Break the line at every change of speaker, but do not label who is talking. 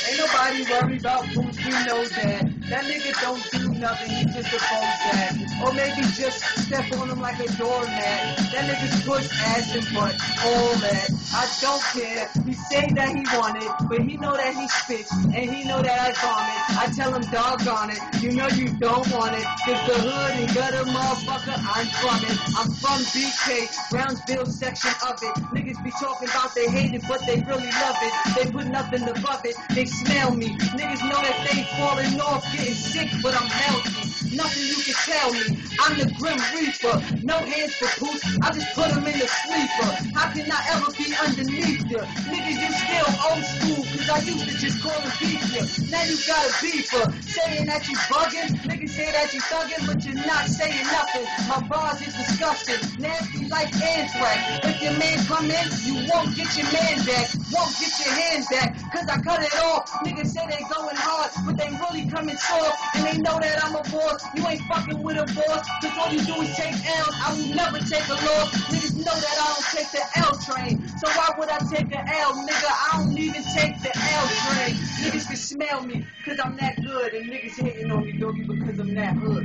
Ain't nobody worried about Boots, we know that. That nigga don't do nothing, he just a that. Or maybe just step on him like a doormat. That nigga's push ass and butt, all that. I don't care, he say that he want it, but he know that he spits, and he know that I vomit. I tell him doggone it, you know you don't want it, cause the hood and gutter motherfucker, I'm from it. I'm from BK, Brownsville section of it. Niggas be talking about they hate it, but they really love it. They put nothing above it, they smell me. Niggas know that they falling off, getting sick, but I'm healthy. Nothing you can tell me, I'm the Grim Reaper. No hands for poops, I just put them in the sleeper. How can I ever be underneath you? Niggas, you still old school, cause I used to just call and beat you. Now you got a beeper, saying that you bugging. Niggas say that you thugging, but you're not saying nothing. My bars is disgusting, nasty like anthrax. If your man come in, you won't get your man back. Won't get your hand back, cause I cut it off. Niggas say they going hard, but they really coming soft. And they know that I'm a boss, you ain't fucking with a boss. Cause all you do is take L's, I will never take a loss. Niggas know that I don't take the L train, so why would I take an L, nigga? I don't even take the L train. Niggas can smell me, cause I'm that good. And niggas hating on me, doggy, because I'm that hood.